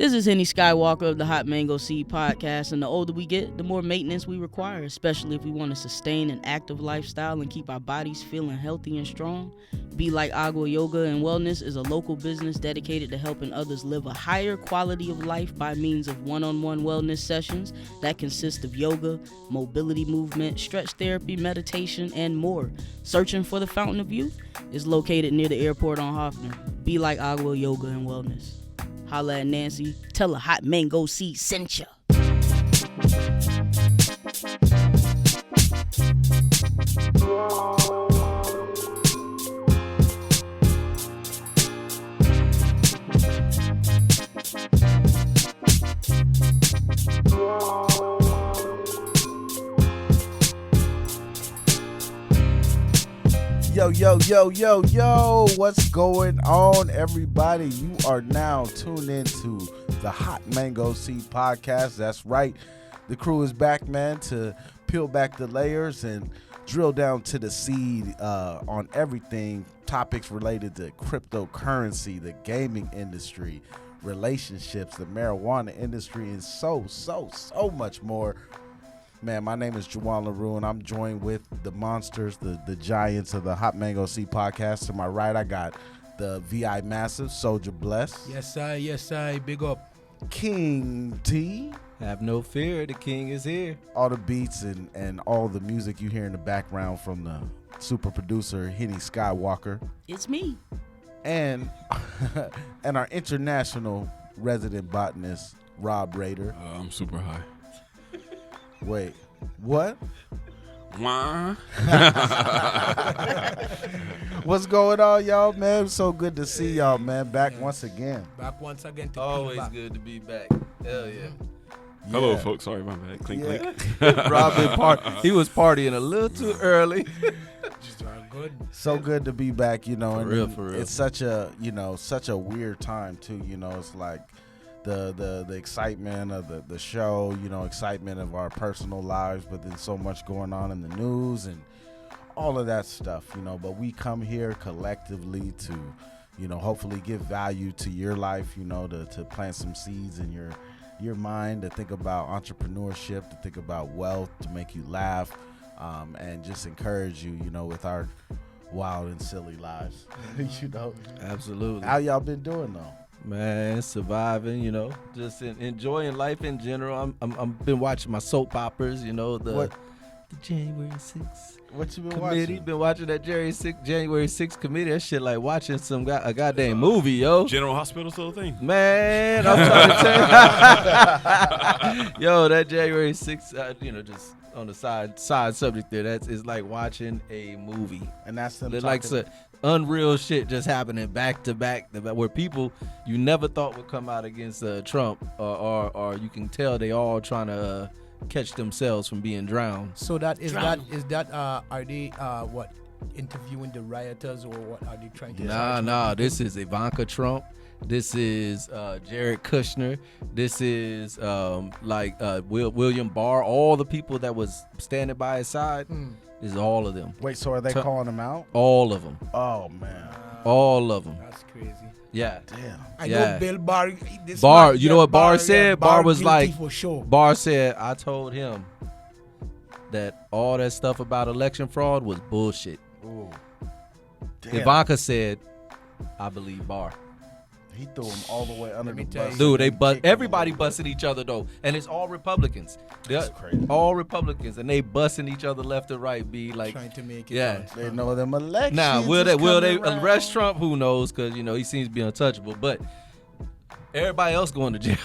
This is Henny Skywalker of the Hot Mango Seed Podcast, and the older we get, the more maintenance we require, especially if we want to sustain an active lifestyle and keep our bodies feeling healthy and strong. Be Like Agua Yoga and Wellness is a local business dedicated to helping others live a higher quality of life by means of one-on-one wellness sessions that consist of yoga, mobility movement, stretch therapy, meditation, and more. Searching for the Fountain of Youth is located near the airport on Hoffman. Be Like Agua Yoga and Wellness. Holla at Nancy. Tell her Hot Mango Seed sent ya. Yo, what's going on, everybody? You are now tuned into the Hot Mango Seed Podcast. That's right. The crew is back, man, to peel back the layers and drill down to the seed on everything, topics related to cryptocurrency, the gaming industry, relationships, the marijuana industry, and so much more. Man, my name is LaRue, and I'm joined with the monsters, the giants of the Hot Mango Seed Podcast. To my right, I got the VI Massive, Souljah Bless. Yes, I. Big up. King T. Have no fear, the king is here. All the beats and all the music you hear in the background from the super producer, Henny Skywalker. It's me. And our international resident botanist, Rob Raider. I'm super high. Wait, what? Wah. What's going on, y'all, man? So good to see y'all, man. Back once again. Back once again to Always back. good to be back. Hell yeah. Hello, folks. Sorry, my bad. Clink, clink. Rob he was partying a little too early. Just are good. So good to be back, you know. For real. It's such a weird time too, you know. It's like the excitement of the show, you know, excitement of our personal lives, but then so much going on in the news and all of that stuff, you know. But we come here collectively to, you know, hopefully give value to your life, you know, to plant some seeds in your mind, to think about entrepreneurship, to think about wealth, to make you laugh, and just encourage you, you know, with our wild and silly lives. You know, Absolutely. how y'all been doing though? Man, surviving, you know, just enjoying life in general. I'm been watching my soap operas, you know, the January 6th What you been committee. watching? Been watching that January 6th committee. That shit like watching a goddamn movie, yo. General Hospital still a thing. Man, I'm trying to tell you. Yo, that January 6th, you know, just on the side subject there, it's like watching a movie. And that's them Like talking- unreal shit just happening back to back, where people you never thought would come out against Trump, or you can tell they all trying to catch themselves from being drowned. So are they interviewing the rioters, or what are they trying to Nah, this is Ivanka Trump. This is Jared Kushner. This is William Barr. All the people that was standing by his side is all of them. Wait, so are they calling them out? All of them. Oh man, All of them. That's crazy. Yeah. damn. I Yeah. know Bill Barr. You know what Barr said? Barr was guilty like, for sure. Barr said, I told him that all that stuff about election fraud was bullshit. Ooh. Damn. Ivanka said, I believe Barr. He threw him all the way under the me tell bus. you. Dude, everybody busting each other though, and it's all Republicans. That's They're crazy. all Republicans, and they busting each other left and right. Be like, Trying to make it. yeah. They know them elections. Now, will is they coming around. arrest Trump? Who knows? Because you know he seems to be untouchable. But everybody else going to jail.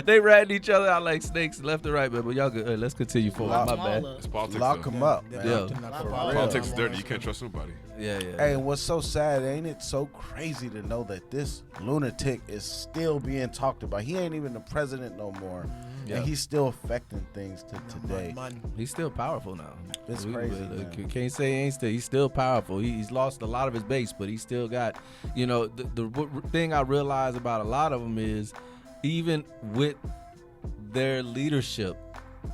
They ratting each other out like snakes left and right. But y'all good. Let's continue forward. My bad. It's politics. Lock though. them up, They're man. Yeah. up to knock For them out. real. Politics is dirty. You can't trust nobody. Yeah. Hey, what's so sad? Ain't it so crazy to know that this lunatic is still being talked about? He ain't even the president no more, Yeah. and he's still affecting things to today. Man. He's still powerful now. It's crazy, man. Can't say he ain't still. He's still powerful. He's lost a lot of his base, but he still got. You know, the thing I realize about a lot of them is, even with their leadership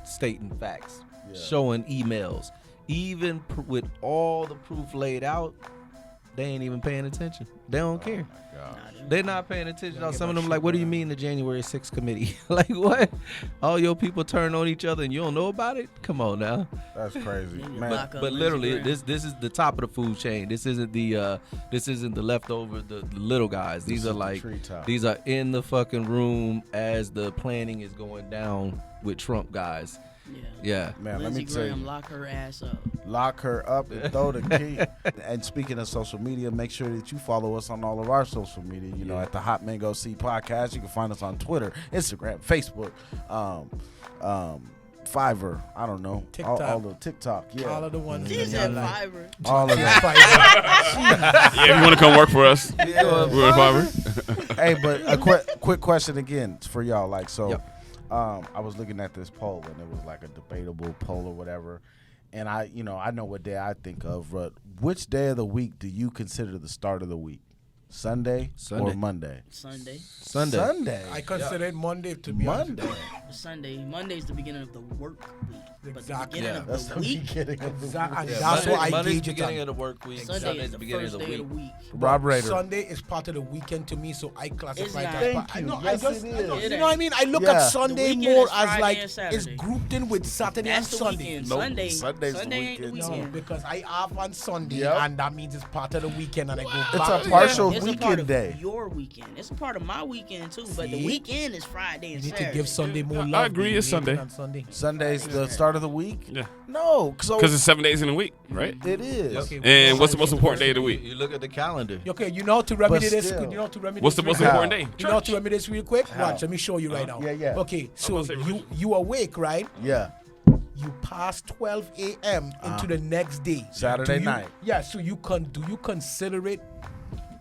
stating facts, showing emails, even with all the proof laid out, they ain't even paying attention. They don't care. God. They're not paying attention. Don't Some of give them a like, shit what do you about mean the January 6th committee? Like what? All your people turn on each other and you don't know about it? Come on now. That's crazy, They need to man. lock up But literally, Lindsey this is the top of the food chain. This isn't the leftover, the little guys. These This are is the like treetop. these are in the fucking room as the planning is going down with Trump guys. Graham. Yeah. Man, let Lindsey me tell Graham, you. lock her ass up. Lock her up and throw the key. And speaking of social media, make sure that you follow us on all of our social media. You know, at the Hot Mango C Podcast. You can find us on Twitter, Instagram, Facebook, Fiverr. I don't know. TikTok. All the TikTok. Yeah. All of the ones. He that said y'all like. Fiverr. All of that. Yeah, if you want to come work for us, Yeah. we're in Fiverr. Hey, but a quick question again for y'all. Like, so, Yep. I was looking at this poll and it was like a debatable poll or whatever. And I know what day I think of, but which day of the week do you consider the start of the week? Sunday. Sunday. Or Monday? Sunday. Sunday. I consider it Monday to be Monday. Sunday. Monday's the beginning of the work week. But the Exactly. beginning Yeah. of That's the the week. beginning of the Exactly. week. And that's what I Monday's gauge the it beginning on. of the work week. Sunday Sunday's is the the beginning first of the day week. of the week. Rob Rader. Sunday is part of the weekend to me, so I It's classify not. that. Thank But I you. know, Yes, it you know is. what I mean? I look Yeah. at Sunday The weekend more is as Friday like and it's Saturday. grouped in with Saturday and That's the Sunday. weekend. Nope. Sunday. Sunday's the Sunday ain't the weekend. No, weekend. because I off on Sunday, Yep. and that means it's part of the weekend, and I go It's back a to partial It's a part weekend of day. your weekend. It's a part of my weekend too. But the See? weekend is Friday You and need Saturday. to give Sunday more I love. agree, being it's Sunday. On Sunday. Sunday's the start of the week? Yeah, No. So because it's 7 days in a week, right? it is. Okay, And what's the Sunday. most important day of the week? You look at the calendar. Okay, you know how to remedy But this. still. You know how to remedy What's the this most real quick? important day? You know how to remedy this real quick? How? Watch, let me show you right now. Yeah. Okay, so gonna say you awake, right? Yeah. You pass 12 a.m. into the next day. Saturday Do you- night. Yeah, so do you consider it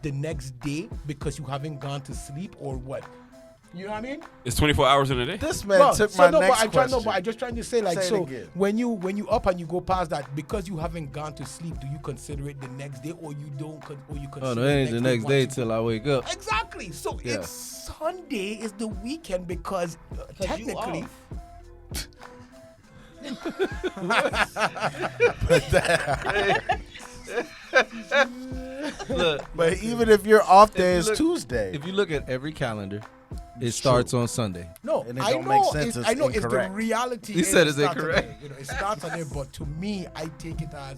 the next day because you haven't gone to sleep or what? You know what I mean? It's 24 hours in a day. This man Well, took so my no, next but question. I'm just trying to say like Say it so again. when you up and you go past that because you haven't gone to sleep, do you consider it the next day or you don't or you consider Oh no, it ain't the next day once till I wake up. Exactly. So Yeah. it's Sunday is the weekend because 'Cause you technically off. Look, But even if your off day you is look- Tuesday, if you look at every calendar, it starts on Sunday. no, And it I don't know make sense, it's, it's I know it's incorrect. the reality. He is said it it's starts on incorrect. there, you know, it starts on there, but to me, I take it as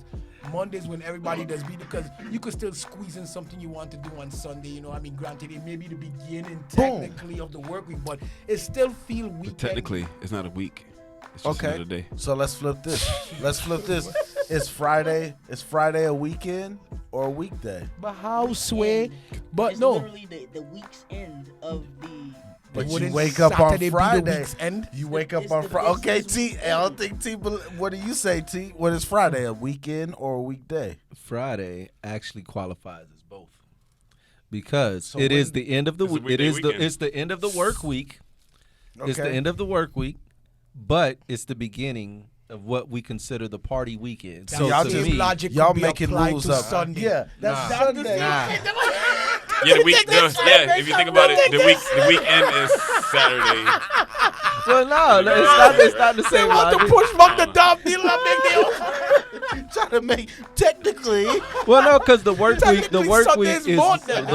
Mondays when everybody does be because you could still squeeze in something you want to do on Sunday. You know, I mean, granted, it may be the beginning technically of the work week, but it still feel But weekend. technically, it's not a week. It's just okay. another day. So let's flip this. Is Friday a weekend or a weekday? But how sway? But It's no. literally the week's end of the. But you Wouldn't wake up on Saturday be the Friday. week's end? You wake It's up the on Friday. Okay, business T. I don't weekend. think T. What do you say, T? What is Friday? A weekend or a weekday? Friday actually qualifies as both because So it is when- the end of the It's a week. It weekday is weekend. it's the end of the work week. It's the Okay. end of the work week, but it's the beginning of what we consider the party weekend. That So y'all to just- me, logic Y'all could be making applied rules to up. Sunday. Yeah, that's Sunday. Yeah, if you think about it, the weekend is Saturday. well, no, it's not the same Want to logic. push back the dog deal and make the Trying to make technically. Well, no, because the work week Sunday's is more than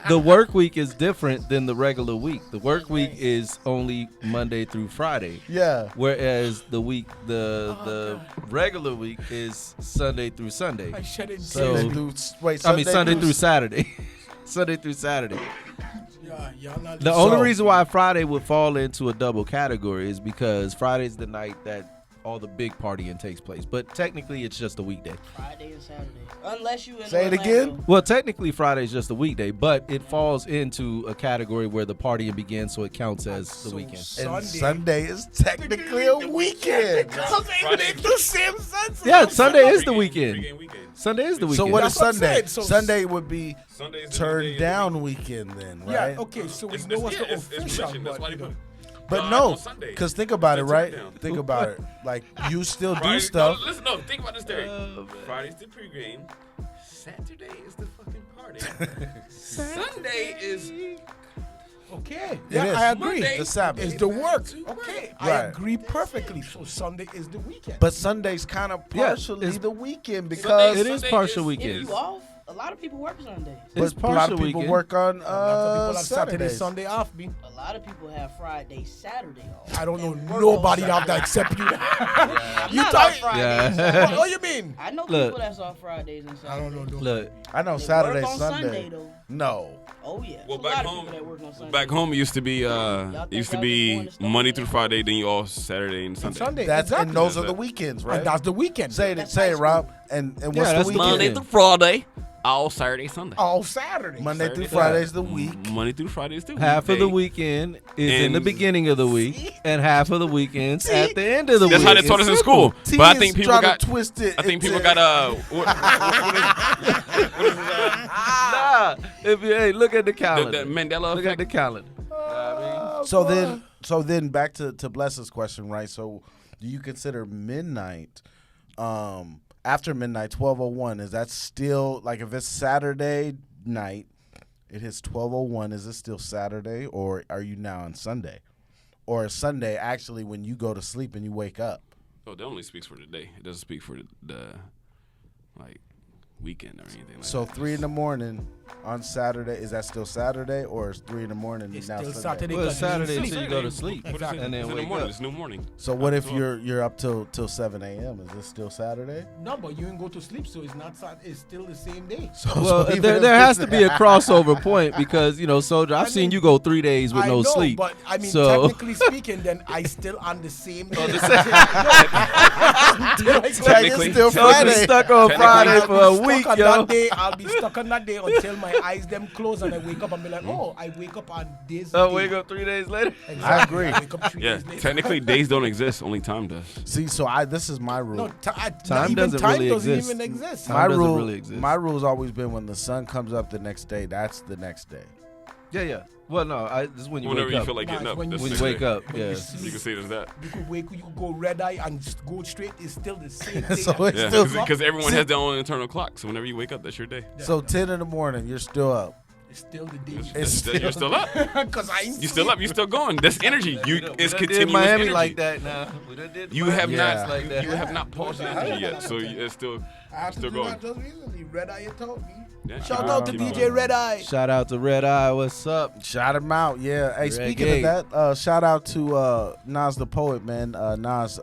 the work week is different than the regular week. The work week is only Monday through Friday. Yeah. Whereas the regular week is Sunday through Sunday. I shouldn't So- say. Sunday through Saturday. Sunday through Saturday. Yeah, y'all not The just- only reason why Friday would fall into a double category is because Friday's the night that all the big partying takes place. But technically, it's just a weekday. Friday and Saturday. Unless you in Say it Orlando. again? Well, technically, Friday's just a weekday, but it falls into a category where the partying begins, so it counts as the So weekend. And Sunday is technically a weekend. It makes the same sense. Yeah, Sunday is the weekend. Sunday is the weekend. So what is That's what I'm Sunday? saying. So- Sunday would be Sunday's turned down weekend then, right? Yeah, okay, so we know what's the official, but you know. But God no, on Sunday. because think about it, It's right? turned down. Think about it. Like, you still do Friday, stuff. No, listen, no, think about this theory. Friday's the pregame. Saturday is the fucking party. Sunday is Okay, It yeah, is. I agree. Monday The Sabbath. It's the work. to Okay, Right. I agree perfectly. So Sunday is the weekend. But Sunday's kind of Yeah, partially it's- the weekend Sunday- because It is Sunday partial is- weekend. If you off, A lot of people work Sundays. It's But a lot of partial people weekend. work on Lots of people have Saturday, Saturdays. Sunday off, me. A lot of people have Friday, Saturday off. I don't know And work nobody on out there Sunday. except you. I'm You not talk- off Fridays, Yeah. Saturdays. What you mean? I know Look. people that's off Fridays and Saturdays. I don't know. Look, I know They Saturday, work on Sunday. though. No. Oh yeah. Well, There's a back lot of home, people that work on Sunday. back home it used to be think used to y'all be just going to stuff Monday in through there? Friday, then you off Saturday and And Sunday. Sunday. That's exactly. and those That's are the it. weekends, And right? that's the weekend. Say it, That's say high it, school. Rob. And what's Yeah, the that's weekend? Monday through Friday, all Saturday, Sunday. All Saturday. Monday through Saturday. Friday's the week. Monday through Friday is the half of the weekday. weekend is in the And- beginning of the week, and half of the weekends at the end of the That's week. how they taught us in school. T But I is think people trying got. to twist it. I think people into- got Nah, if you hey, look at the calendar. the Mandela Look at effect. the calendar. So then back to Bless's question, right? So do you consider midnight after midnight 12:01, is that still like if it's Saturday night, it hits 12:01, is it still Saturday or are you now on Sunday? Or is Sunday actually when you go to sleep and you wake up? Oh, that only speaks for the day. It doesn't speak for the like weekend or anything like So that. 3 in the morning on Saturday, is that still Saturday or is 3 in the morning It's now still Sunday? Saturday. Well, it's because you Saturday sleep. until you go to sleep, Exactly. and then It's in the wake morning. up. It's new morning. So what if you're up till 7 a.m.? Is this still Saturday? No, but you ain't go to sleep, so it's not. It's still the same day. Well, even there if has it's- to be a crossover point because Soldier, I've seen you go 3 days with I no know, sleep. but I mean, So- technically speaking, then I still on the same day. Technically. still Soldier's Friday. stuck on Friday for a week, on yo. that day. I'll be stuck on that day until my eyes them close and I wake up and be like, oh, I wake up on this. Oh, day. wake up 3 days later. Exactly. I agree. I wake up 3 Yeah, days later. technically days don't exist. Only time does. See, so this is my rule. No, Time even doesn't time really doesn't exist. even exist. Time my doesn't rule, really exist. my rule's always been when the sun comes up the next day. That's the next day. Yeah. Well, no, this is when you Whenever wake you up. feel like getting Nah, up. when that's when the you next wake day. up, yeah. You can say it as that. You could go red eye and just go straight. It's still the same thing. So it's Yeah, still because everyone has their own internal clock. So whenever you wake up, that's your day. so 10 in the morning. You're still up. It's still the day. You're still up. Because I ain't You still up. You still going. That's energy. We It's done continuous did Miami energy. like that now. We done did You Miami have Yeah. not like that. You have not paused the energy yet. So it's still. I had to Still do going. that just recently. Red Eye told me. Yeah, Shout keep out it- to keep it DJ going. Red Eye. Shout out to Red Eye. What's up? Shout him out. Yeah. Hey, speaking Reggae. of that, shout out to Nas the Poet, man. Nas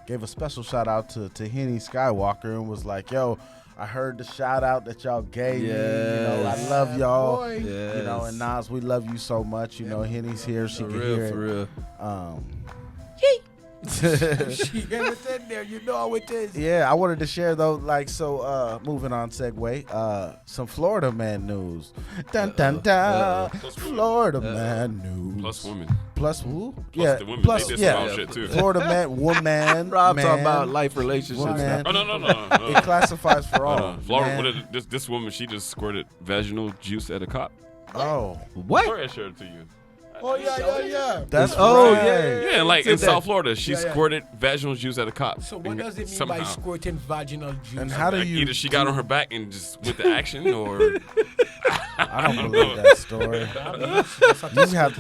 gave a special shout out to Henny Skywalker and was like, yo, I heard the shout out that y'all gave me. Yes. I love y'all. Boy. Yes. And Nas, we love you so much. Henny's here. She For can real, hear for it. real. She get it in there. You know how it is. Yeah, I wanted to share though, moving on, segue, some Florida man news. Dun dun dun. Florida man news. Plus women. Plus who? Plus the women. Plus They did yeah. some wild shit too. Florida man, woman. Rob man, talking about life relationships. woman. Oh no. It classifies for all. Florida. man. This woman, she just squirted vaginal juice at a cop. Oh, What? Sorry, I shared it to you. Oh yeah. that's Oh, right. yeah. Yeah, like in Said South that. Florida, she Yeah, yeah. squirted vaginal juice at a cop. So what does it mean Somehow. by squirting vaginal juice? And how do you? Either she got on her back and just with the action, or I don't believe that story.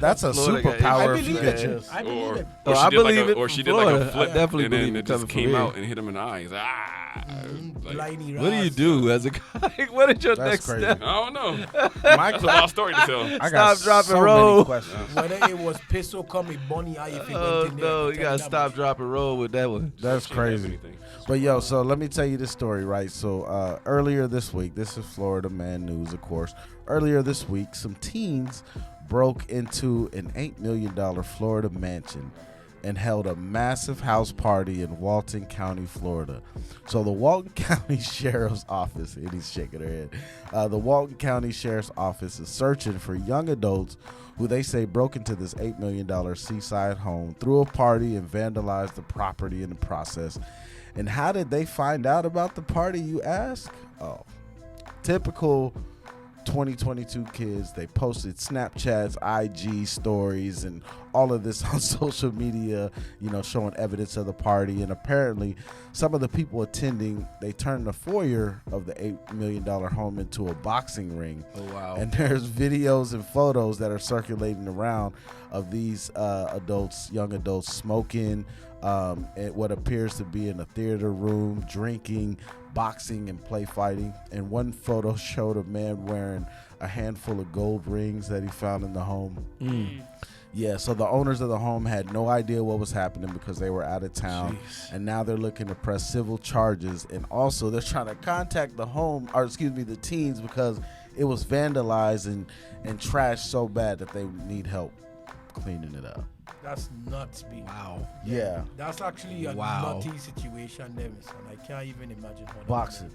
That's a Florida got superpower I if you believe could it. just. I believe or it. Oh, she I did like believe a, it or from she did like a Florida. I flip, definitely and then believe it it just coming came from out here. and hit him in the eye. He's like, like, Bliney What do you Ross. do as a guy? What is your That's next crazy. step? I don't know. My That's a wild story to tell. I got Stop, drop, so and roll. many questions. Whether it was piss or come, a bunny eye if it Oh went in there. no, I you can gotta tell you stop, that drop, and roll with that one. That's She didn't have crazy. anything. But yo, so let me tell you this story, right? So earlier this week, this is Florida man news, of course. Earlier this week, some teens broke into an $8 million Florida mansion and held a massive house party in Walton County, Florida. So the Walton County Sheriff's Office, and he's shaking her head, the Walton County Sheriff's Office is searching for young adults who they say broke into this $8 million seaside home, threw a party, and vandalized the property in the process. And how did they find out about the party, you ask? Oh, typical 2022 kids. They posted Snapchats, IG stories, and all of this on social media, showing evidence of the party. And apparently some of the people attending, they turned the foyer of the $8 million home into a boxing ring. Oh wow. And there's videos and photos that are circulating around of these young adults smoking, what appears to be in a theater room, drinking, boxing, and play fighting. And one photo showed a man wearing a handful of gold rings that he found in the home. Yeah, so the owners of the home had no idea what was happening because they were out of town. Jeez. And now they're looking to press civil charges. And also they're trying to contact the teens because it was vandalized and trashed so bad that they need help cleaning it up. That's nuts, B. Wow. Yeah. That's actually a nutty situation there, son. I can't even imagine how boxing.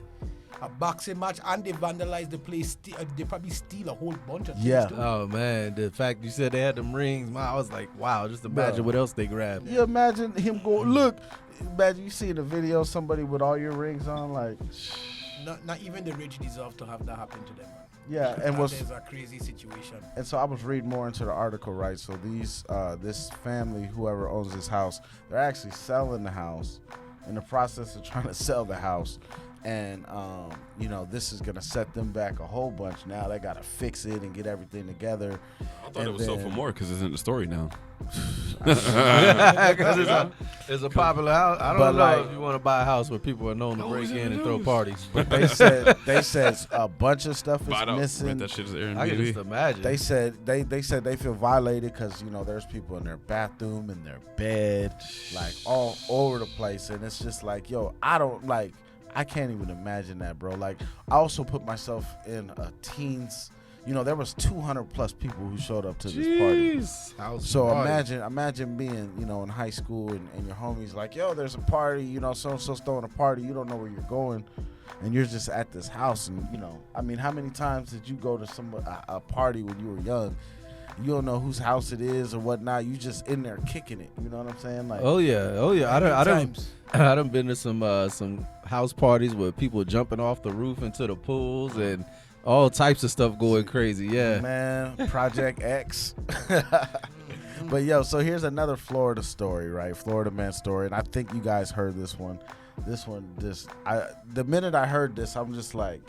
A boxing match, and they vandalized the place. They probably steal a whole bunch of things. Yeah. Too. Oh man, the fact you said they had them rings, I was like, wow. Just imagine what else they grabbed. You imagine him going, look. Imagine you see in the video somebody with all your rings on, like. Not even the rich deserve to have that happen to them, man. Yeah, and that is a crazy situation. And so I was reading more into the article, right? So this family, whoever owns this house, they're actually selling the house, in the process of trying to sell the house. And, this is going to set them back a whole bunch. Now they got to fix it and get everything together. I thought it was sold for more because it's in the story now. It's a popular house. I don't know if you want to buy a house where people are known to break in and throw parties. But they said a bunch of stuff is missing. That shit is Airbnb. I can just imagine. They said they feel violated because there's people in their bathroom, in their bed, like all over the place, and it's just like, yo, I can't even imagine that, bro. Like, I also put myself in a teens. There was 200 plus people who showed up to this party. So imagine being, in high school and your homies like, yo, there's a party, so-and-so's throwing a party. You don't know where you're going, and you're just at this house. And, how many times did you go to a party when you were young? You don't know whose house it is or whatnot. You just in there kicking it. You know what I'm saying? Like, oh yeah. I done been to some house parties where people jumping off the roof into the pools and all types of stuff going crazy. Yeah, man. Project X. But so here's another Florida story, right? Florida man story, and I think you guys heard this one. The minute I heard this, I'm just like,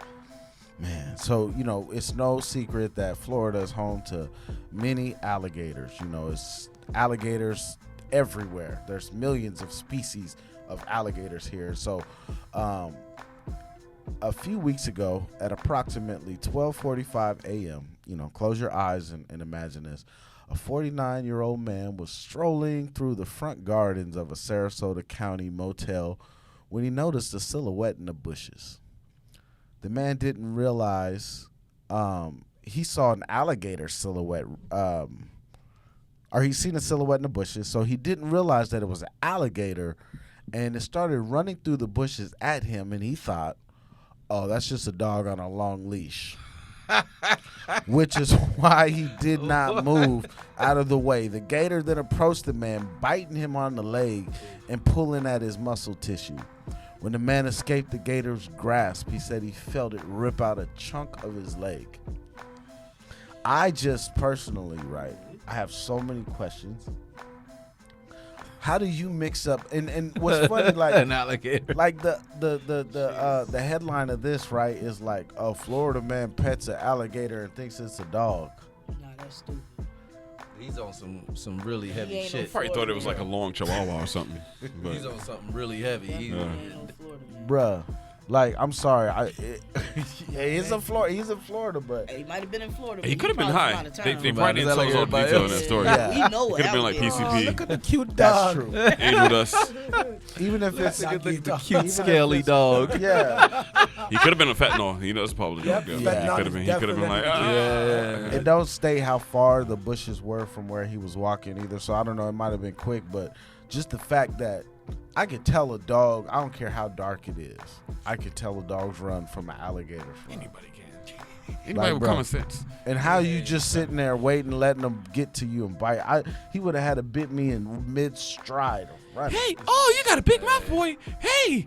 man. So it's no secret that Florida is home to many alligators. It's alligators everywhere. There's millions of species of alligators here. So a few weeks ago at approximately 12:45 a.m., close your eyes and imagine this. A 49-year-old man was strolling through the front gardens of a Sarasota County motel when he noticed a silhouette in the bushes. The man didn't realize he saw an alligator silhouette, or he seen a silhouette in the bushes, so he didn't realize that it was an alligator, and it started running through the bushes at him, and he thought, oh, that's just a dog on a long leash, which is why he did not move out of the way. The gator then approached the man, biting him on the leg and pulling at his muscle tissue. When the man escaped the gator's grasp, he said he felt it rip out a chunk of his leg. I just personally, right, I have so many questions. How do you mix up and what's funny, like an alligator, like the headline of this, right, is like, a Florida man pets an alligator and thinks it's a dog. Nah, that's stupid. He's on some really heavy shit. I probably thought it was like a long chihuahua or something. But. He's on something really heavy. Bruh. Like, I'm sorry. He's in Florida, but he might have been in Florida. He could have been high. They probably didn't tell us all the detail in that story. Yeah. We know it could have been like PCP. Look at the cute dog. That's true. Angel dust. Even if it's the cute scaly dog. Yeah. He could have been a fentanyl. That's probably the joke. He could have been. He could have been like, It don't state how far the bushes were from where he was walking either. So I don't know. It might have been quick, but just the fact that I could tell a dog, I don't care how dark it is, I could tell a dog's run from an alligator front. Anybody can. Anybody with common sense. And how you just sitting there waiting, letting them get to you and bite. He would have had to bit me in mid-stride. Right. Hey, oh, you got a big mouth, boy. Hey.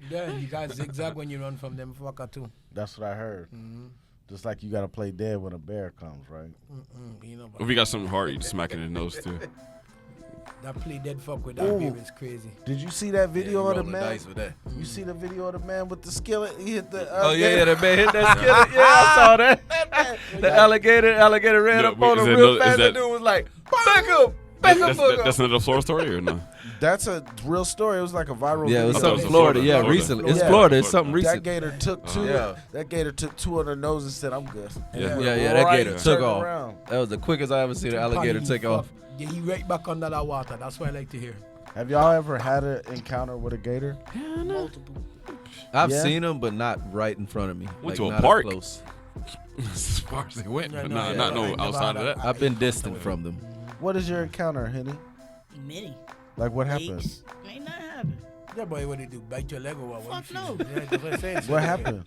Yeah, you got zigzag when you run from them fucker too. That's what I heard. Mm-hmm. Just like you got to play dead when a bear comes, right? If you got something hard, you just smack it in the nose too. That play dead fuck with that beer is crazy. Did you see that video of the man? Dice with that. You see the video of the man with the skillet? He hit the. The man hit that skillet. Yeah, I saw that. The alligator ran up on him real fast. The dude was like, back up. That's another Florida story or no? That's a real story. It was like a viral. Yeah, it was video. something Florida. Yeah, Florida. recent. It's Yeah. Florida. It's something That recent. gator took two. Yeah. That gator took two on her nose and said, "I'm good." And Yeah. then Yeah, that right gator turned took off. around. That was the quickest I ever seen an alligator take off. Yeah, he right back under that water. That's what I like to hear. Have y'all ever had an encounter with a gator? Multiple. I've Yeah. seen them, but not right in front of me. Went to a not up park. Close. As far as they went, Yeah, but no, not yeah, I no never outside had of that. that. I've been distant from them. What is your encounter, Henny? Many. Like what happened? Lakes. Ain't nothing happened. Yeah, boy, what they do? Bite your leg or what? Fuck you no. feel? Yeah, that's what I'm saying. What happened?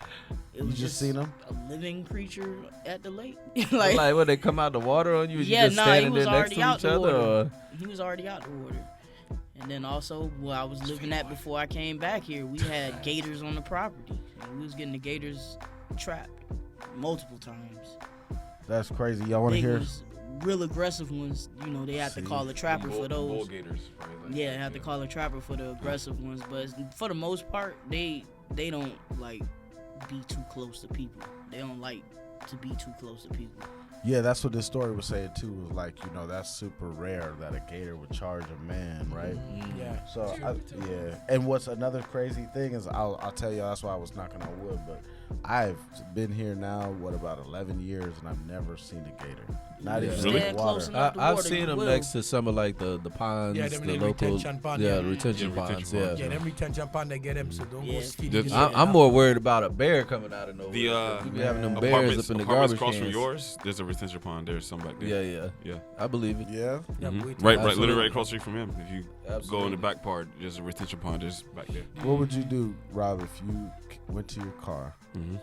It You was just seen him? a living creature at the lake. Like, when they come out the water on you, was yeah, you just nah, he standing was there next already to out each the other? water. Or? He was already out the water. And then also, where I was living at before I came back here, we had gators on the property. And we was getting the gators trapped multiple times. That's crazy. Y'all want to Big hear? ones, real aggressive ones, you know, they have to call a trapper for those. Bull gators. Yeah, they have to call a trapper for the aggressive ones. But for the most part, they don't like be too close to people. They don't like to be too close to people. Yeah, that's what this story was saying too. Was like, you know, that's super rare that a gator would charge a man, right? Yeah. So yeah. And what's another crazy thing is, I'll tell you, that's why I was knocking on wood, but I've been here now, what, about 11 years, and I've never seen a gator. Not Yeah. even Really? in the Close water. enough to I've water, seen you them will. next to some of like the ponds, Yeah, them the little local retention pond, yeah, yeah. retention Yeah, ponds. retention Yeah. ponds. Yeah, them retention pond, they get them, so don't Yeah. go steal That's- it. I'm more worried about a bear coming out of nowhere. The We be having them man. bears apartments up in the apartments garbage across cans. from yours. There's a retention pond. There's some back there. Yeah, Yeah. I believe it. Yeah. Yeah, Mhm. wait. Right, Absolutely. literally right across the street from him. If you go in Absolutely. the back part, there's a retention pond. There's back there. What would you do, Rob, if you went to your car Mm-hmm.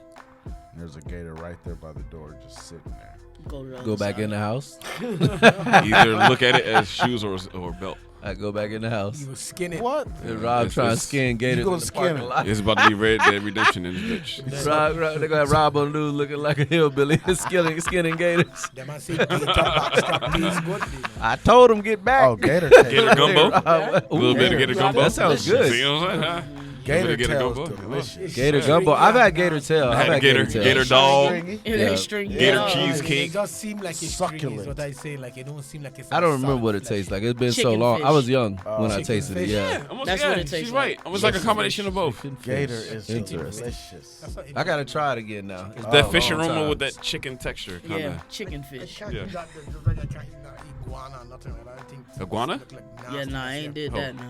and there's a gator right there by the door just sitting there? Go, to the Go other back side. in the house. Either look at it as shoes or belt. I go back in the house. You was skinning. What? And Rob It's- trying to it's- skin gators gonna in the skin parking it. lot. It's about to be Red Dead Redemption in this bitch. Rob, they gonna have Rob on the news looking like a hillbilly, skinning gators. Them I say gator backstrap tastes good. I told him get back. Oh, gator tail. Gator gumbo. Rob, A little bit of Gator gator gumbo. That sounds good. See what I'm saying? Huh? Gator Gator tail gumbo. is delicious. Gator gumbo. I've had gator tail. I I've had had gator tail. dog. Stringy. It Yeah. ain't stringy. Gator at all. cheesecake. It just seem like it's stringy, is Succulent. what I say. Like it don't seem like it's. I don't remember solid what it flesh. tastes like. It's been so Chicken long. fish. I was young when I Chicken tasted it. fish. Yeah. Almost, That's yeah, what it she's tastes right. like. Almost like a combination of both. Gator is Interesting. delicious. That's what it I gotta try it again now. It's That been a fish long aroma time. with that chicken texture, kind of. Yeah, chicken fish. Can't Yeah. eat that. I can't eat that iguana or nothing. I don't think. Iguana? Look like Yeah, nasty nah, I as ain't hell. did that. No,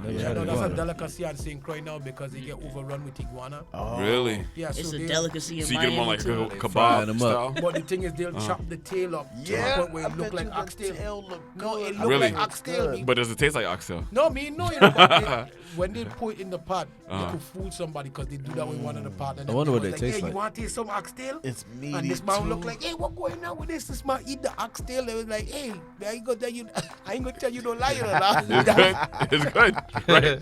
Never Yeah, had no, it that's a before. delicacy in St. Croix now because they get overrun with iguana. Oh. Really? Yeah, It's so a they- delicacy in So you get them on Miami like too. a frying kebab them style? up. But the thing is, they'll chop the tail up to the point where it look like oxtail. No, it look Really? like oxtail. me. But does it taste like oxtail? No, me no. You know, but when they put it in the pot, you Uh-huh. could fool somebody because they do that with one of the pot. And I then wonder what was they taste Hey, like. you want to taste some oxtail? It's meaty And this man too. look like, hey, what going on with this? This man eat the oxtail. They was like, hey, I ain't gonna tell you, I ain't gonna tell you no lie, you know. It's that, good. It's good. Right?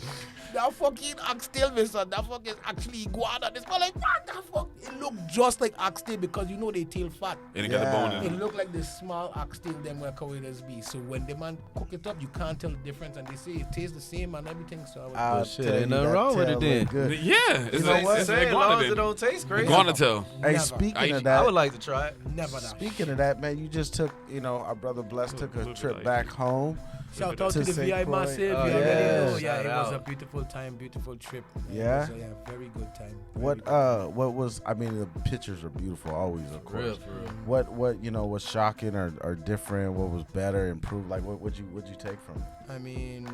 that fucking oxtail, my son. That fuck is actually iguana. This man like, what the fuck? It look just like oxtail because you know they tail fat. And it got a bone in It it. look like the small oxtail them where Kawadas be. So when the man cook it up, you can't tell the difference, and they say it tastes the same and everything. So I was I'll shit, tell ain't you nothing that wrong with tail it then. look good. Yeah. It's know what? it's Say, an as long iguana as it then. don't taste crazy. Iguana tail. Hey, Never. speaking of I that, would like to try it. never that. speaking of that, man, you just took, you know, our brother Bless took a Little trip bit back home. Shout out To to the St. VI Croix. Massive. Oh, you already yeah. know. Yeah, Shout it was a out. beautiful time, beautiful trip. Yeah? It was a very good time. Very What good. what was, I mean, the pictures are beautiful always, of For real, course. for real. What you know was shocking or different? What was better, improved? Like what'd you take from it? I mean,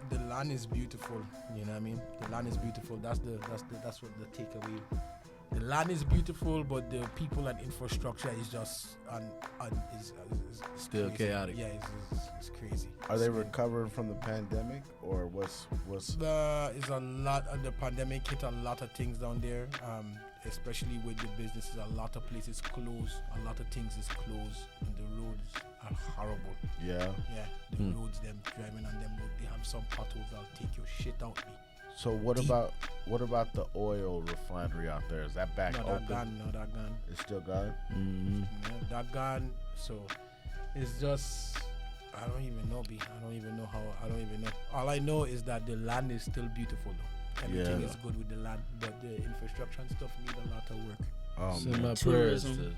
the land is beautiful. You know what I mean? The land is beautiful. That's what the takeaway. The land is beautiful, but the people and infrastructure is just is Still crazy. chaotic. Yeah, it's crazy. Are they It's- recovering from the pandemic or what's It's a lot of the pandemic hit a lot of things down there, especially with the businesses. A lot of places closed, a lot of things is closed, and the roads are horrible. yeah? Yeah, the roads, them driving on them road, they have some potholes that'll take your shit out me. So what about the oil refinery out there? Is that back No, open? that gone. It's still gone. Mm-hmm. Yeah, that gone. So it's just, I don't even know, B. I don't even know. All I know is that the land is still beautiful though. Everything Yeah. is good with the land, but the infrastructure and stuff need a lot of work. Send my prayers tourism. to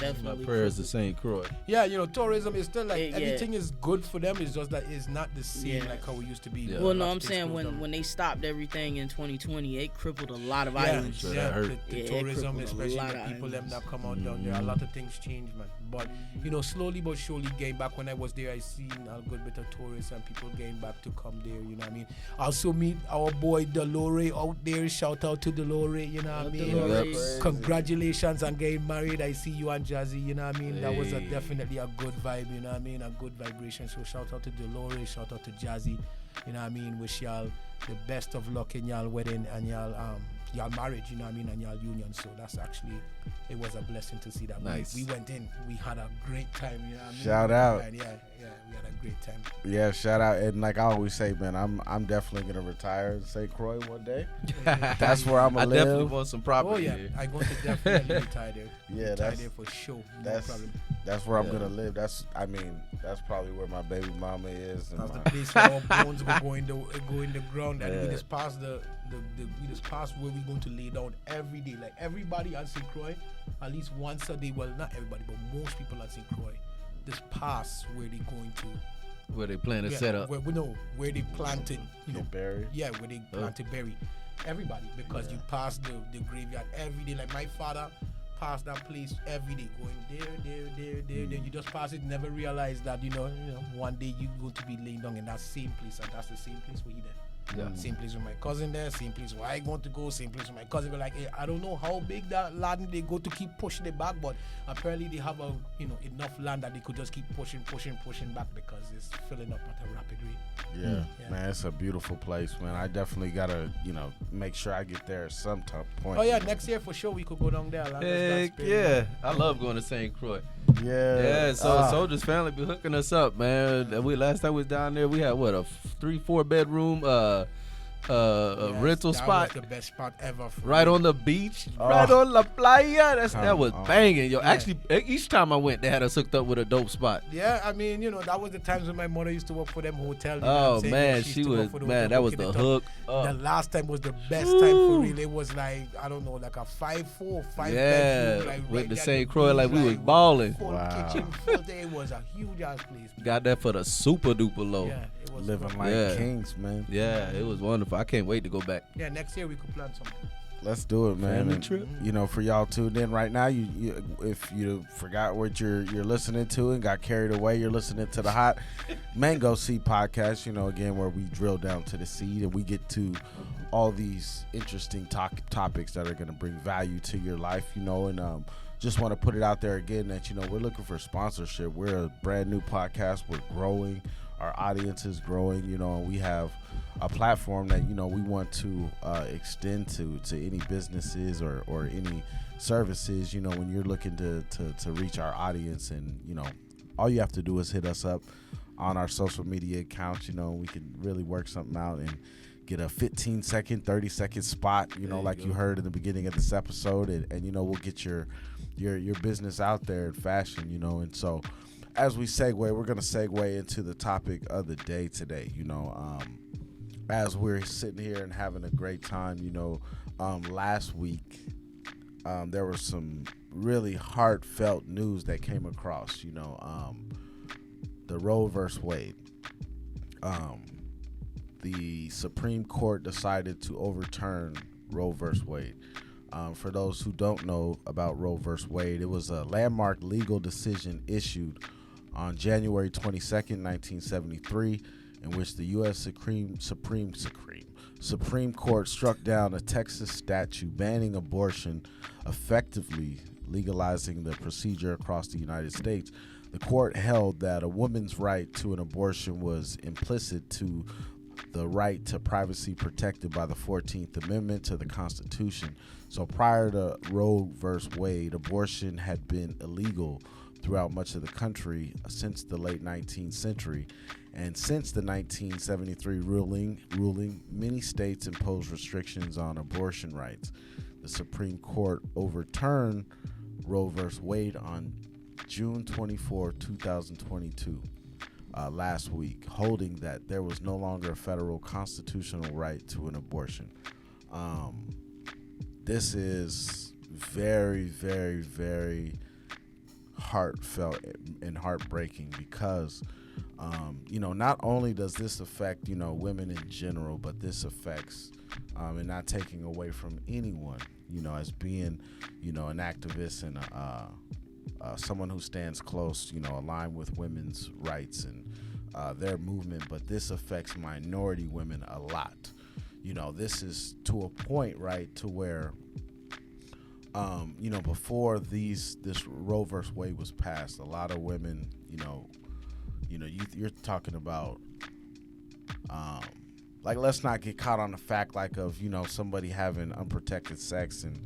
Definitely. my prayers to St. Croix. Yeah, you know, tourism is still like Yeah. everything is good for them. It's just that it's not the same Yeah. like how it used to be. Yeah. Well, no, Lots I'm of things saying closed down. when they stopped everything in 2020, it crippled a lot of Yeah, islands. So yeah, that hurt. the Yeah, it tourism, crippled a especially lot the of people them islands. that come out down there. A lot of things change, man. But you know, slowly but surely, getting back. When I was there, I seen a good bit of tourists and people getting back to come there. You know what I mean? Also meet our boy LaRue out there. Shout out to LaRue. You know what I mean? LaRue. Congratulations on getting married. I see you and Jazzy. You know what I mean? That was Hey. definitely a good vibe. You know what I mean? A good vibration. So shout out to LaRue. Shout out to Jazzy. You know what I mean? Wish y'all the best of luck in y'all wedding and y'all marriage, you know what I mean, and y'all union. So that's actually, it was a blessing to see that. Nice. We went in, we had a great time, you know what I mean? Shout out. Yeah, we had a great time. Yeah, shout out. And like I always say, man, I'm definitely gonna retire in St. Croix one day. That's where I'm I gonna definitely live. want some property. Oh yeah, here. I'm going to definitely retire there. Yeah, retire that's there for sure. No that's problem. that's where I'm Yeah. gonna live. That's probably where my baby mama is. And That's the my, place where our bones will go in the ground. And we Yeah. just passed we just passed where we're going to lay down every day. Like everybody at St. Croix, at least once a day. Well, not everybody, but most people at St. Croix, just pass where they're going to. Where they plan to set up. Where they planted, you know, get buried. yeah, where they planted bury everybody, because you pass the graveyard every day. Like my father passed that place every day, going there. You just pass it, never realize that you know one day you're going to be laying down in that same place, and that's the same place where he there. Yeah. Same place with my cousin there, same place where I want to go, same place with my cousin. But like, I don't know how big that land they go to keep pushing it back, but apparently they have enough land that they could just keep pushing back, because it's filling up at a rapid rate. Yeah, man, it's a beautiful place, man. I definitely gotta, make sure I get there at some point. Oh yeah, next year for sure we could go down there. Heck yeah. I love going to St. Croix. Yeah. Yeah, so Soldier's family be hooking us up, man. Last time we was down there, we had a 3-4 bedroom rental spot That was the best spot ever. right on the beach, right on La Playa. That was on. banging, yo. Yeah. Actually, each time I went, they had us hooked up with a dope spot. Yeah, I mean, that was the times when my mother used to work for them hotel. You know Oh what I'm saying? man, She she used to work was for the man. hotel, That was hooking the it up. hook. The Up. last time was the best time for real. It was like, I don't know, like a 5 Yeah, bedroom, like with right the there at St. Croix, like we was with balling. Full Wow. kitchen, filter. It was a huge ass place. Got that for the super duper low. Yeah, it was living fun. like Yeah. kings, man. Yeah, it was wonderful. I can't wait to go back. Yeah, next year we could plan something. Let's do it, man. Family And, trip. for y'all tuned in right now, you if you forgot what you're listening to and got carried away, you're listening to the Hot Mango Seed podcast. Again, where we drill down to the seed and we get to all these interesting topics that are going to bring value to your life. And just want to put it out there again that we're looking for sponsorship. We're a brand new podcast. We're growing. Our audience is growing. And we have a platform that we want to extend to any businesses or any services. When you're looking to reach our audience, and all you have to do is hit us up on our social media accounts. We can really work something out and get a 15-second, 30-second spot. Like you heard in the beginning of this episode, and we'll get your business out there in fashion. And so, as we segue, we're going to segue into the topic of the day today. As we're sitting here and having a great time, last week there was some really heartfelt news that came across, the Roe versus Wade. The Supreme Court decided to overturn Roe versus Wade. For those who don't know about Roe versus Wade, it was a landmark legal decision issued on January 22nd, 1973, in which the U.S. Supreme Court struck down a Texas statute banning abortion, effectively legalizing the procedure across the United States. The court held that a woman's right to an abortion was implicit to the right to privacy protected by the 14th Amendment to the Constitution. So prior to Roe versus Wade, abortion had been illegal throughout much of the country since the late 19th century. And since the 1973 ruling, many states imposed restrictions on abortion rights. The Supreme Court overturned Roe versus Wade on June 24, 2022, last week, holding that there was no longer a federal constitutional right to an abortion. This is very, very, very heartfelt and heartbreaking because, not only does this affect, women in general, but this affects, and not taking away from anyone, as being, an activist and someone who stands close, aligned with women's rights and their movement, but this affects minority women a lot. This is to a point, right, to where, before this Roe versus Wade was passed, a lot of women, you're talking about, let's not get caught on the fact of somebody having unprotected sex and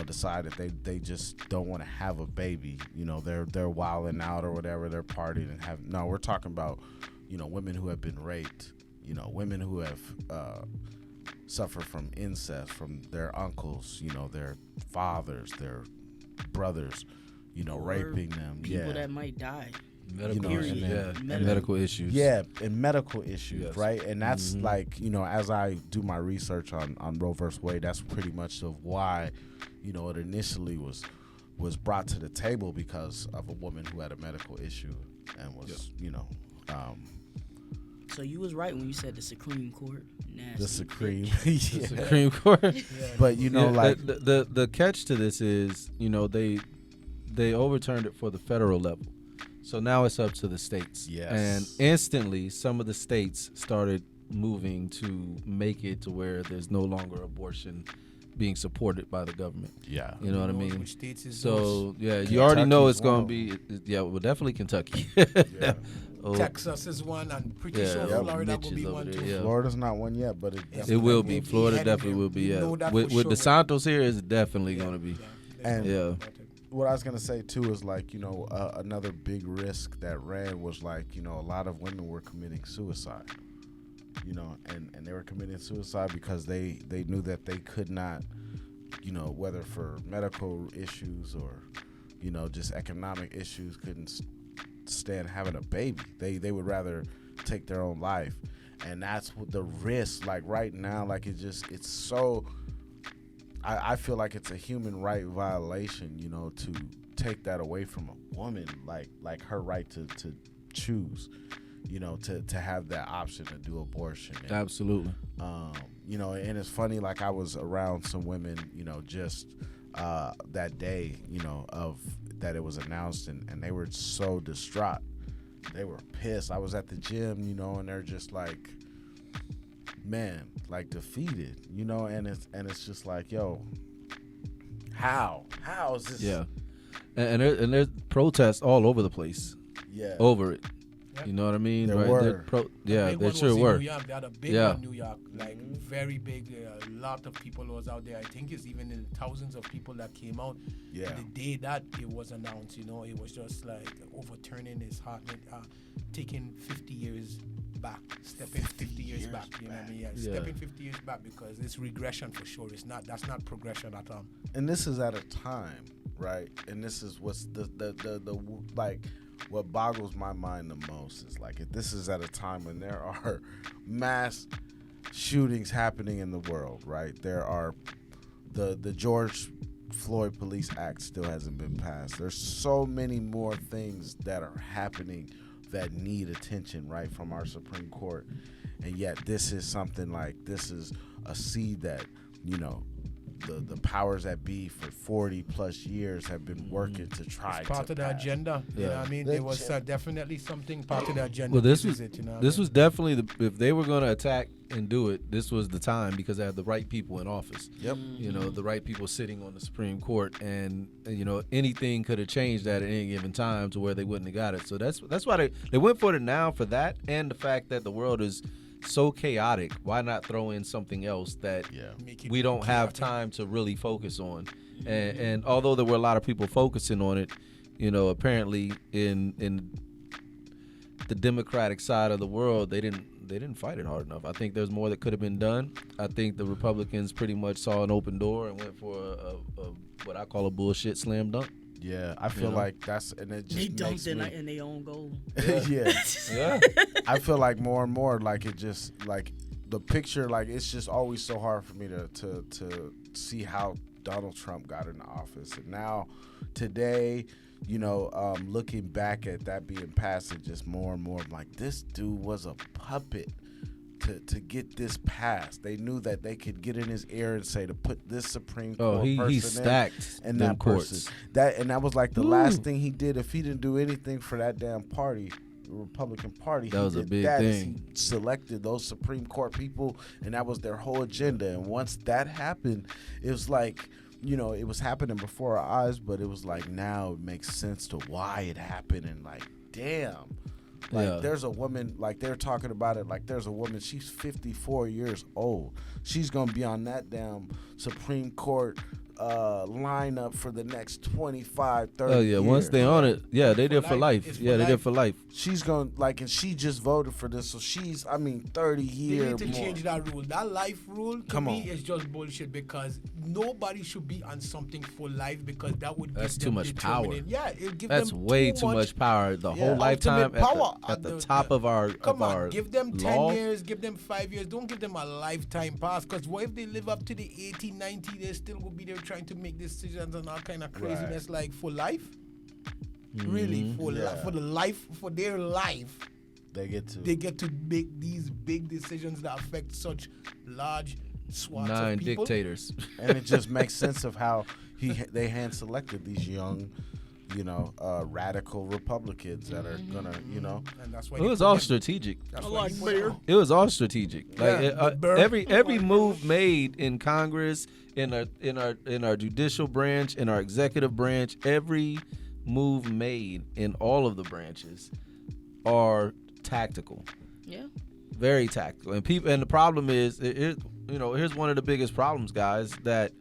decide that they just don't want to have a baby, they're wilding out or whatever, they're partying and we're talking about women who have been raped, women who have suffer from incest from their uncles, their fathers, their brothers, or raping them. People that might die. Medical issues. Yeah, and medical issues, yes. Right? And that's as I do my research on Roe versus Wade, that's pretty much of why, it initially was brought to the table because of a woman who had a medical issue and was, So you was right when you said the Supreme Court. Nasty. The Supreme, The Supreme Court. But the catch to this is, they overturned it for the federal level, so now it's up to the states. Yes. And instantly, some of the states started moving to make it to where there's no longer abortion being supported by the government. Yeah. You know what I mean? Which states is So you already know it's going to be. Yeah, well, definitely Kentucky. Yeah. Texas is one, and pretty Yeah. sure Yep. Florida Mitch will is be over one there, too. yeah. Florida's not one yet, but It will be. We'll be Florida heading definitely there. will be. We Yeah. know that With for sure. DeSantos here, it's definitely going to be. And Yeah. what I was gonna say too is another big risk that ran was a lot of women were committing suicide, and they were committing suicide because they knew that they could not, whether for medical issues or, just economic issues, couldn't stand having a baby. They would rather take their own life, and that's what the risk. Right now, it's so. I feel like it's a human right violation, to take that away from a woman, like her right to choose, to have that option to do abortion. And, Absolutely. And it's funny, I was around some women, just that day, of that it was announced, and they were so distraught. They were pissed. I was at the gym, and they're just man, defeated, and it's just yo, how is this? Yeah, and there's protests all over the place. Yeah, Over it. Yep. You know what I mean? There right? were. Yeah, Big they one sure was in were. New York. They had a big Yeah. one in New York, very big. A lot of people was out there. I think it's even in thousands of people that came out. Yeah. The day that it was announced, it was just overturning his heart, taking 50 years back, stepping 50 years back. You know what I mean? Yeah, Yeah. stepping 50 years back because it's regression for sure. That's not progression at all. And this is at a time, right? And this is what's the what boggles my mind the most is this is at a time when there are mass shootings happening in the world, right? There are the George Floyd Police Act still hasn't been passed. There's so many more things that are happening that need attention, right, from our Supreme Court. And yet this is something this is a seed that, the powers that be for 40 plus years have been working to try It's part to of the pass. agenda. You know what I mean? The There was agenda. definitely something part of the agenda. Well, this is was it. You know what I this mean? was definitely if they were going to attack and do it, this was the time because they had the right people in office. Yep. The right people sitting on the Supreme Court, and anything could have changed that at any given time to where they wouldn't have got it. So that's why they went for it now, for that, and the fact that the world is so chaotic. Why not throw in something else that Make it we don't have chaotic. time to really focus on? And although there were a lot of people focusing on it, apparently in the Democratic side of the world, they didn't fight it hard enough. I think there's more that could have been done. I think the Republicans pretty much saw an open door and went for a what I call a bullshit slam dunk. Yeah, I feel that's, and it just They makes dunked in, me, in their own goal. yeah. Yeah. I feel more and more it just the picture, it's just always so hard for me to see how Donald Trump got in office. And now, today, looking back at that being passed, it just more and more, I'm like, this dude was a puppet to get this passed. They knew that they could get in his ear and say to put this Supreme Court person he stacked and them that courts. person. That was like the last thing he did. If he didn't do anything for that damn party, the Republican Party, That was a big thing. He selected those Supreme Court people, and that was their whole agenda. And once that happened, it was like, it was happening before our eyes, but it was like now it makes sense to why it happened. And like, damn. Like, there's a woman, like, they're talking about it, like, there's a woman, she's 54 years old. She's going to be on that damn Supreme Court lineup for the next 25, 30 years. Once they on it, they did for life. They did for life. She's going to, like, and she just voted for this, so she's, 30 years. They need to change that rule. That life rule, to me, is just bullshit, because nobody should be on something for life, because that would give too much power. Yeah, it'll give That's them way too much power. The whole lifetime at the top of our Come on, our give them 10 law. years, give them 5 years. Don't give them a lifetime pass, because what if they live up to the 80, 90, they still will be there trying to make decisions and all kind of craziness, like for life? Really, for their life, they get to make these big decisions that affect such large swaths of people. 9 dictators. And it just makes sense of how they hand selected these young, radical Republicans that are gonna, And that's why It was all strategic. beer. It was all strategic. Like beer. every move made in Congress, in our judicial branch, in our executive branch, every move made in all of the branches are tactical. Yeah. Very tactical. And the problem is, here's one of the biggest problems, guys, that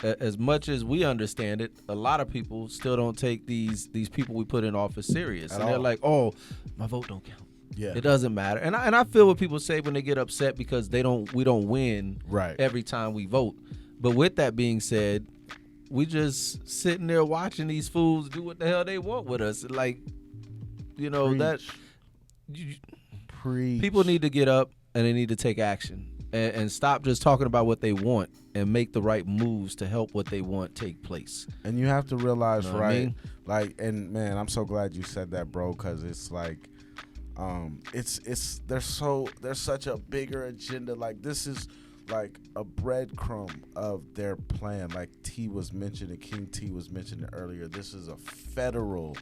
as much as we understand it, a lot of people still don't take these people we put in office serious. And they're like, oh, my vote don't count. Yeah. It doesn't matter. And I feel what people say when they get upset because we don't win every time we vote. But with that being said, we just sitting there watching these fools do what the hell they want with us. Like, people need to get up and they need to take action and stop just talking about what they want and make the right moves to help what they want take place. And you have to realize, You know what I mean? Like, and man, I'm so glad you said that, bro, because it's like, there's such a bigger agenda. Like, this is like a breadcrumb of their plan. Like King T was mentioning earlier. This is a federal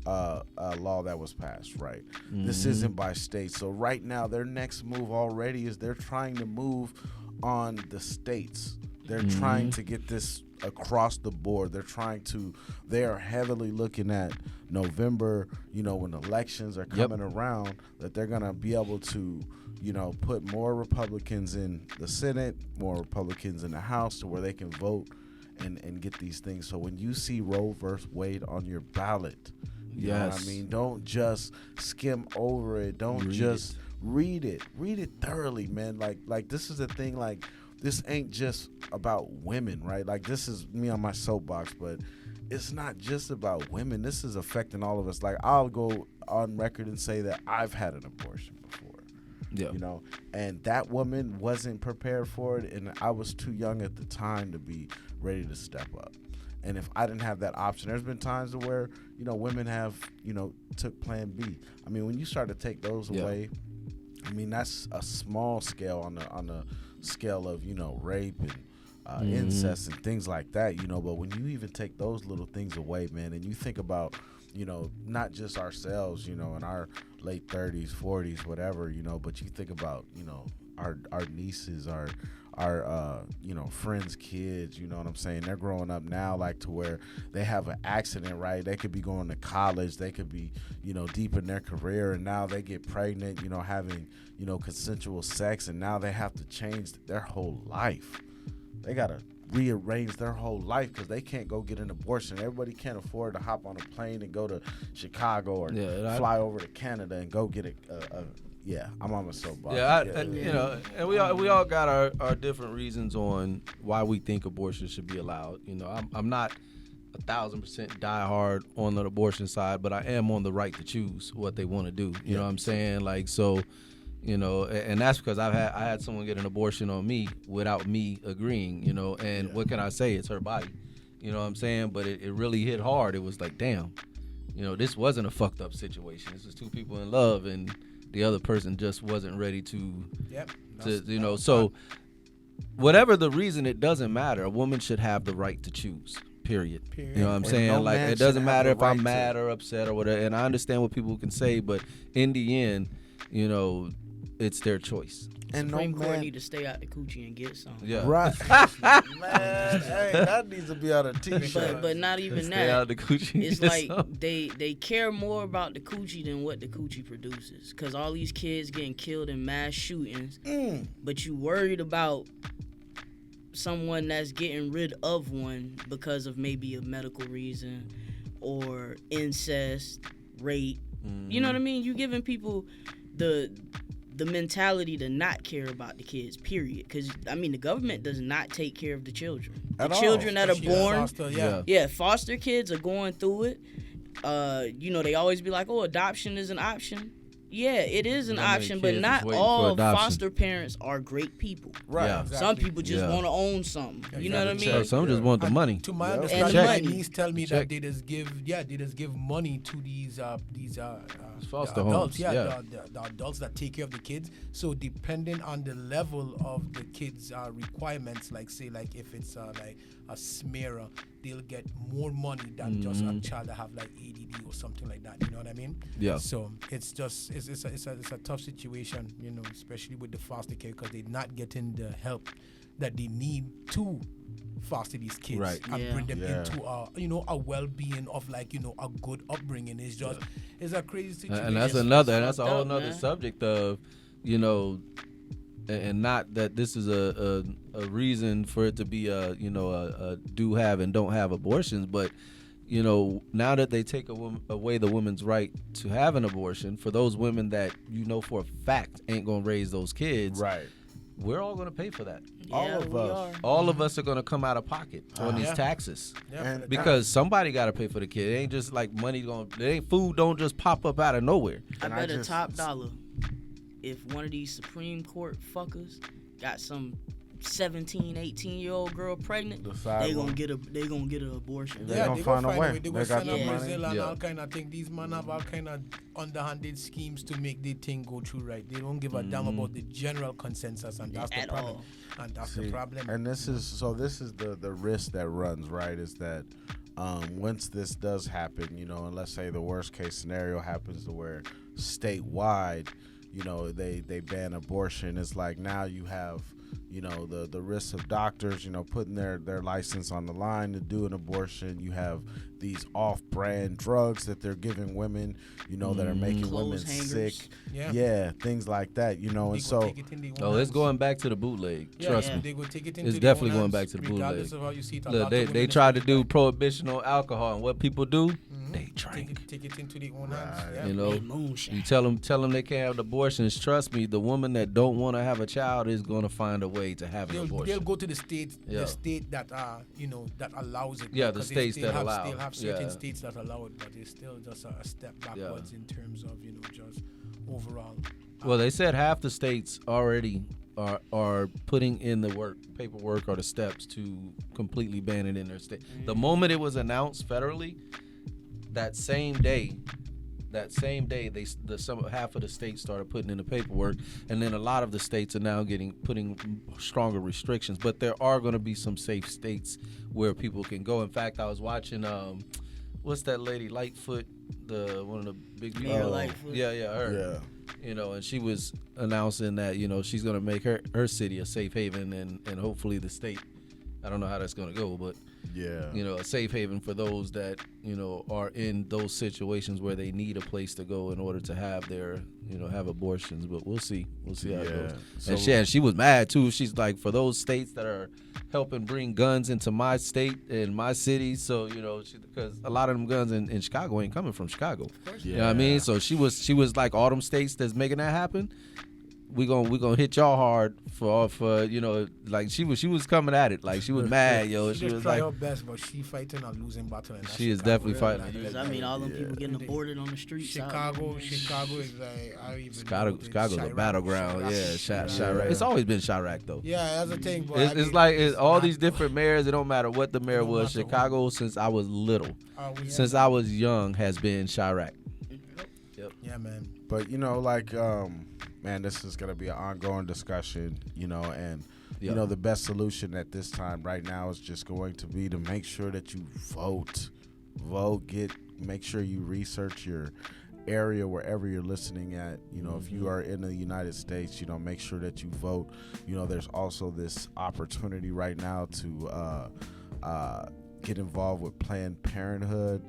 law that was passed, right? Mm-hmm. This isn't by state. So right now, their next move already is they're trying to move on the states. They're trying to get this across the board. They are heavily looking at November, when elections are coming around, that they're going to be able to, put more Republicans in the Senate, more Republicans in the House to where they can vote and get these things. So when you see Roe versus Wade on your ballot, you know what I mean? Don't just skim over it. Don't read it. Read it thoroughly, man. Like this is the thing, like, this ain't just about women, right? Like, this is me on my soapbox, but it's not just about women. This is affecting all of us. Like, I'll go on record and say that I've had an abortion before. Yeah. And that woman wasn't prepared for it, and I was too young at the time to be ready to step up. And if I didn't have that option, there's been times where, women have, took Plan B. I mean, when you start to take those away, I mean, that's a small scale on the scale of, rape and incest and things like that, but when you even take those little things away, man, and you think about, not just ourselves, in our late 30s, 40s, whatever, but you think about, our nieces, our friends' kids, you know what I'm saying? They're growing up now, like, to where they have an accident, right? They could be going to college, they could be, deep in their career, and now they get pregnant, having, consensual sex, and now they have to change their whole life. They got to rearrange their whole life because they can't go get an abortion. Everybody can't afford to hop on a plane and go to Chicago or fly over to Canada and go get I'm on my soapbox. And we all got our different reasons on why we think abortion should be allowed. I'm not 1,000% die hard on the abortion side, but I am on the right to choose what they want to do. You know what I'm saying? Like, so, You know, and that's because I had someone get an abortion on me without me agreeing, you know, and what can I say? It's her body. You know what I'm saying? But it really hit hard. It was like, damn, you know, this wasn't a fucked up situation. This was two people in love and the other person just wasn't ready to you know, so whatever the reason, it doesn't matter. A woman should have the right to choose. Period. You know what I'm saying? No like, man it doesn't should have matter the if I'm right mad to. or upset or whatever. And I understand what people can say, but in the end, you know, it's their choice. And no Supreme Court man. need to stay out the coochie and get some. Yeah. Right. Man, hey, that needs to be on a t-shirt. But not even Stay out that. the coochie. It's like they care more about the coochie than what the coochie produces. Cause all these kids getting killed in mass shootings, but you worried about someone that's getting rid of one because of maybe a medical reason or incest, rape. You know what I mean? You giving people the mentality to not care about the kids, period. Because, I mean, the government does not take care of the children. At The all. children that are Especially born, foster, foster kids are going through it. You know, they always be like, oh, adoption is an option. Yeah, it is an That many option, but kids not is waiting for all adoption. foster parents are great people. Right. Yeah. Exactly. Some people just Yeah. want to own something. You know what I Exactly. mean? Some just want the And money. To my Yeah. understanding, And my money. niece tell me Check. that they just give money to these Foster adults, homes, yeah. the adults that take care of the kids. So depending on the level of the kids' requirements, like say like if it's like a smearer, they'll get more money than just a child that have like ADD or something like that. You know what I mean? Yeah. So it's just it's a tough situation, you know, especially with the foster care because they're not getting the help that they need to foster these kids Right. and bring them Yeah. into a well-being of like a good upbringing. It's just it's a crazy situation. And that's It's a whole fucked up, nother man. subject of, you know, and not that this is a reason for it to be a do have and don't have abortions, but you know, now that they take away the woman's right to have an abortion, for those women that you know for a fact ain't gonna raise those kids, Right. we're all gonna pay for that. All Yeah, of we us. are. All of us are gonna come out of pocket on these Yeah. taxes. And Because somebody got to pay for the kid. It ain't just like money going. It ain't food. Don't just pop up out of nowhere. I And bet I a just- top dollar if one of these Supreme Court fuckers got some 17, 18-year-old girl pregnant, Decide they gonna one. get an abortion. They gonna find a way. They They gonna got send the up money. Brazil and Yeah. all kind of thing. These man have all kind of underhanded schemes to make the thing go through right. They don't give a damn about the general consensus, and that's the At problem. all. And that's See, the problem. And this is the risk that runs, right, is that once this does happen, you know, and let's say the worst case scenario happens to where statewide, you know, they ban abortion, it's like now you have, you know, the risk of doctors, you know, putting their license on the line to do an abortion. You have these off-brand drugs that they're giving women, you know, that are making women Clothes hangers. sick. Yeah. Things like that, you know, They and go so take it in their own Oh, it's hands. going back to the bootleg. Yeah, Trust yeah, me. they go take it into It's their definitely own going hands, back to the regardless bootleg. of how you see it. A Look, lot they of women try to is do like, prohibition on alcohol, and what people do, they drink. take it into their own hands. Yeah. You know, They moonshine. you tell them they can't have abortions. Trust me, the woman that don't want to have a child is going to find a way to have an They'll abortion. go to the state, Yeah. the state that that allows it. Yeah, the because they states still that allow. Still have certain Yeah. states that allow it, but it's still just a step backwards in terms of just overall. Well, they said half the states already are putting in the paperwork or the steps to completely ban it in their state. The moment it was announced federally, that same day, half of the states started putting in the paperwork, and then a lot of the states are now putting stronger restrictions. But there are going to be some safe states where people can go. In fact, I was watching what's that lady Lightfoot, one of the big Mayor Lightfoot. Yeah, her. yeah. You know, and she was announcing that, you know, she's going to make her city a safe haven and hopefully the state, I don't know how that's going to go, but, Yeah. you know, a safe haven for those that, you know, are in those situations where they need a place to go in order to have their, you know, have abortions. But we'll see. We'll see how it goes. So- And she was mad, too. She's like, for those states that are helping bring guns into my state and my city, so, you know, because a lot of them guns in Chicago ain't coming from Chicago. You know what I mean? So she was like, all them states that's making that happen, we gonna hit y'all hard for like she was coming at it like she was mad, yo. She She just was try like, her best, but she fighting a losing battle. And she is definitely fighting. Because I mean, all them people getting aborted on the streets. Chicago is like Chicago's a battleground. Chirac. It's always been Chirac though. Yeah, that's the thing. But It's like all these different mayors. It don't matter what the mayor was. Chicago, since I was little, since I was young, has been Chirac. Yep. Yeah, man. But man, this is gonna be an ongoing discussion, and the best solution at this time right now is just going to be to make sure that you vote, make sure you research your area wherever you're listening at. If you are in the United States, make sure that you vote. There's also this opportunity right now to get involved with Planned Parenthood,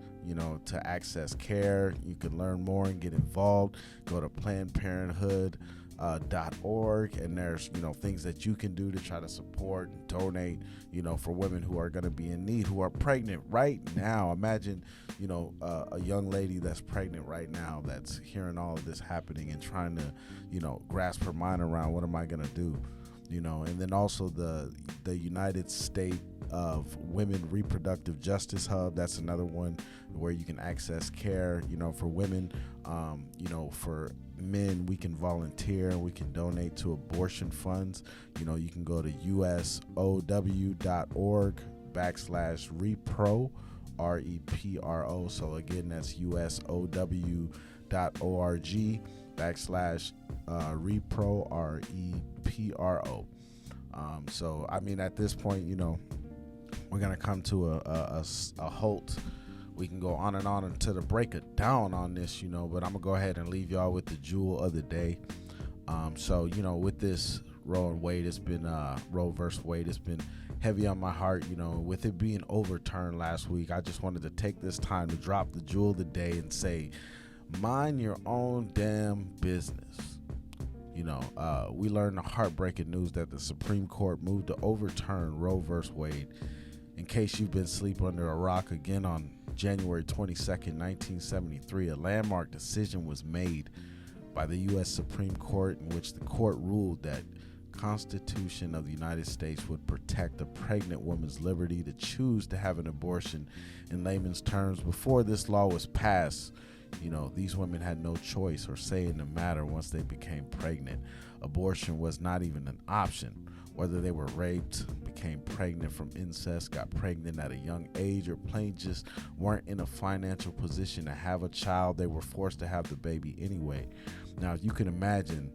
to access care. You can learn more and get involved. Go to PlannedParenthood.org, and there's things that you can do to try to support and donate for women who are going to be in need, who are pregnant right now. Imagine a young lady that's pregnant right now that's hearing all of this happening and trying to grasp her mind around what am I going to do. And then also the United States of Women Reproductive Justice Hub. That's another one where you can access care, for women. For men, we can volunteer and we can donate to abortion funds. You can go to usow.org/repro, REPRO. So again, that's usow.org/repro, REPRO. So I mean, at this point, we're gonna come to a halt. We can go on and on until the break of dawn on this, but I'm gonna go ahead and leave y'all with the jewel of the day. So with this Roe and Wade, it's been Roe versus Wade. It's been heavy on my heart. With it being overturned last week, I just wanted to take this time to drop the jewel of the day and say, mind your own damn business. We learned the heartbreaking news that the Supreme Court moved to overturn Roe versus Wade. In case you've been sleeping under a rock, again on January 22nd, 1973, a landmark decision was made by the U.S. Supreme Court in which the court ruled that Constitution of the United States would protect a pregnant woman's liberty to choose to have an abortion. In layman's terms, before this law was passed, these women had no choice or say in the matter once they became pregnant. Abortion was not even an option. Whether they were raped, became pregnant from incest, got pregnant at a young age, or plain just weren't in a financial position to have a child, they were forced to have the baby anyway. Now, you can imagine,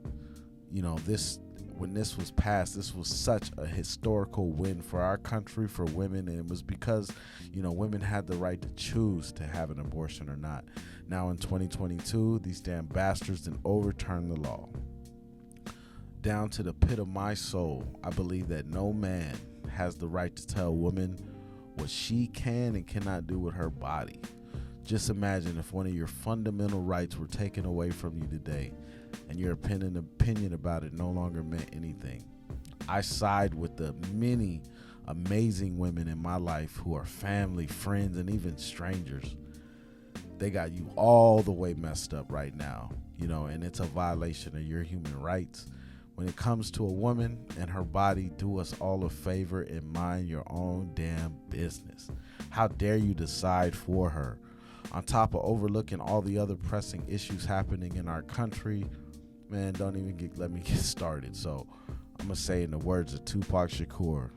when this was passed, this was such a historical win for our country, for women, and it was because, women had the right to choose to have an abortion or not. Now in 2022, these damn bastards didn't overturn the law. Down to the pit of my soul, I believe that no man has the right to tell a woman what she can and cannot do with her body. Just imagine if one of your fundamental rights were taken away from you today and your opinion about it no longer meant anything. I side with the many amazing women in my life who are family, friends, and even strangers. They got you all the way messed up right now, and it's a violation of your human rights. When it comes to a woman and her body, do us all a favor and mind your own damn business. How dare you decide for her? On top of overlooking all the other pressing issues happening in our country, man, don't even let me get started. So I'm going to say in the words of Tupac Shakur,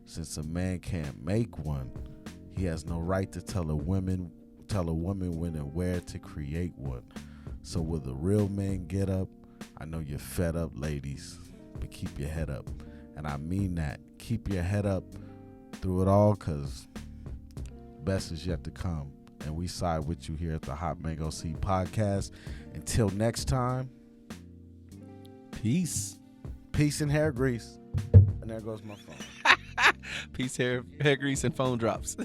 since a man can't make one, he has no right to tell a woman when and where to create one. So will the real man get up? I know you're fed up, ladies, but keep your head up. And I mean that. Keep your head up through it all, because best is yet to come. And we side with you here at the Hot Mango Seed Podcast. Until next time, peace. Peace and hair grease. And there goes my phone. Peace, hair grease, and phone drops.